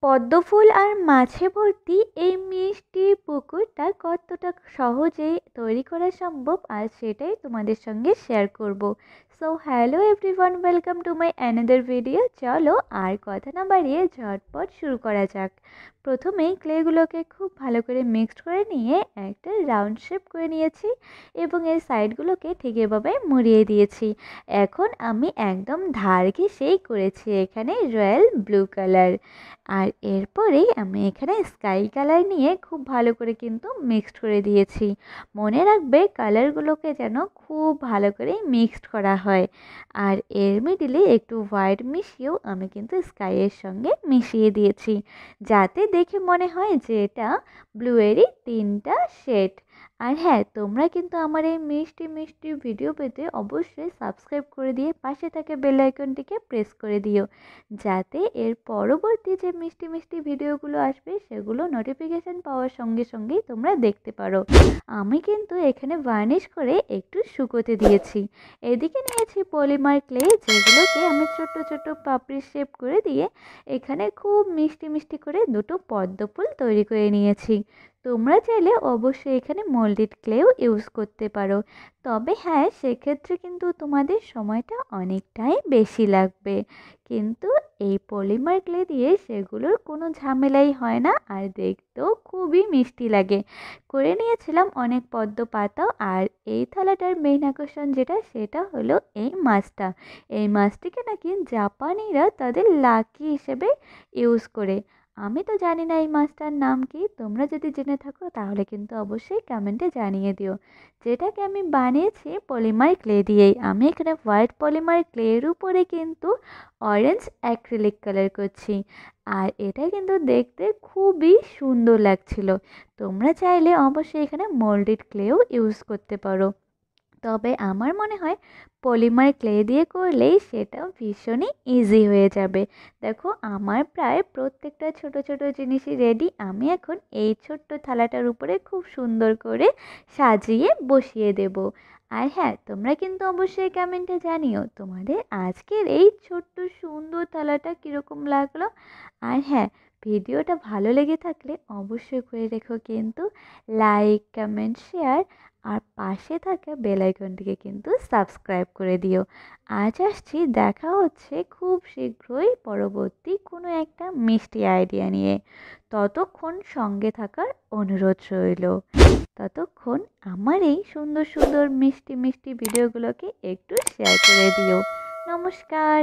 পদ্মফুল আর মাছে ভর্তি এই মিষ্টি পুকুরটা কতটা সহজেই তৈরি করা সম্ভব আর সেটাই তোমাদের সঙ্গে শেয়ার করব। So hello everyone, welcome to my another video. চলো আর কথা না বাড়িয়ে ঝটপট শুরু করা যাক। প্রথমেই ক্লেগুলোকে খুব ভালো করে মিক্সড করে নিয়ে একটা রাউন্ড শেপ করে নিয়েছি এবং এর সাইডগুলোকে ঠিক এভাবে মুড়িয়ে দিয়েছি। এখন আমি একদম ধার ঘেঁষেই করেছি এখানে রয়্যাল ব্লু কালার। আর এরপরেই আমি এখানে স্কাই কালার নিয়ে খুব ভালো করে কিন্তু মিক্সড করে দিয়েছি। মনে রাখবে কালারগুলোকে যেন খুব ভালো করে মিক্সড করা হয়। আর এর মিডিলে একটু হোয়াইট মিশিয়েও আমি কিন্তু স্কাইয়ের সঙ্গে মিশিয়ে দিয়েছি, যাতে দেখে মনে হয় যে এটা ব্লুয়েরই তিনটা শেড। আর হ্যাঁ, তোমরা কিন্তু আমার এই মিষ্টি মিষ্টি ভিডিও পেতে অবশ্যই সাবস্ক্রাইব করে দিয়ে পাশে থাকা বেল আইকনটিকে প্রেস করে দিও, যাতে এর পরবর্তী যে মিষ্টি মিষ্টি ভিডিওগুলো আসবে সেগুলো নোটিফিকেশান পাওয়ার সঙ্গে সঙ্গেই তোমরা দেখতে পারো। আমি কিন্তু এখানে ভার্নিশ করে একটু শুকোতে দিয়েছি। এদিকে নিয়েছি পলিমার ক্লে, যেগুলোকে আমি ছোট্ট ছোট্ট পাপড়ি শেপ করে দিয়ে এখানে খুব মিষ্টি মিষ্টি করে দুটো পদ্ম ফুল তৈরি করে নিয়েছি। তোমরা চাইলে অবশ্যই এখানে মোল্ডেড ক্লেও ইউজ করতে পারো, তবে হ্যাঁ, সেক্ষেত্রে কিন্তু তোমাদের সময়টা অনেকটাই বেশি লাগবে। কিন্তু এই পলিমার ক্লে দিয়ে সেগুলোর কোনো ঝামেলাই হয় না আর দেখতেও খুবই মিষ্টি লাগে। করে নিয়েছিলাম অনেক পদ্ম পাতাও। আর এই থালাটার মেইন আকর্ষণ যেটা, সেটা হলো এই মাছটা। এই মাছটিকে নাকি জাপানিরা তাদের লাকি হিসেবে ইউজ করে। আমি তো জানি না এই মাছটার নাম কি, তোমরা যদি জেনে থাকো তাহলে কিন্তু অবশ্যই কমেন্টে জানিয়ে দিও। যেটাকে আমি বানিয়েছি পলিমার ক্লে দিয়েই। আমি এখানে হোয়াইট পলিমার ক্লের উপরে কিন্তু অরেঞ্জ অ্যাক্রিলিক কালার করছি। আর এটা কিন্তু দেখতে খুবই সুন্দর লাগছিল। তোমরা চাইলে অবশ্যই এখানে মোল্ডেড ক্লেও ইউজ করতে পারো, তবে আমার মনে হয় পলিমার ক্লে দিয়ে করলেই সেটা ভীষণই ইজি হয়ে যাবে। দেখো, আমার প্রায় প্রত্যেকটা ছোট ছোট জিনিসই রেডি। আমি এখন এই ছোট্ট থালাটার উপরে খুব সুন্দর করে সাজিয়ে বসিয়ে দেব। আর হ্যাঁ, তোমরা কিন্তু অবশ্যই কমেন্টে জানিও তোমাদের আজকের এই ছোট্ট সুন্দর থালাটা কীরকম লাগলো। আর হ্যাঁ, ভিডিওটা ভালো লেগে থাকলে অবশ্যই করে রেখো কিন্তু লাইক, কমেন্ট, শেয়ার আর পাশে থাকা বেল আইকনটিকে কিন্তু সাবস্ক্রাইব করে দিও। আজ আসছি, দেখা হচ্ছে খুব শীঘ্রই পরবর্তী কোনো একটা মিষ্টি আইডিয়া নিয়ে। ততক্ষণ সঙ্গে থাকার অনুরোধ রইল। ততক্ষণ আমার এই সুন্দর সুন্দর মিষ্টি মিষ্টি ভিডিওগুলোকে একটু শেয়ার করে দিও। নমস্কার।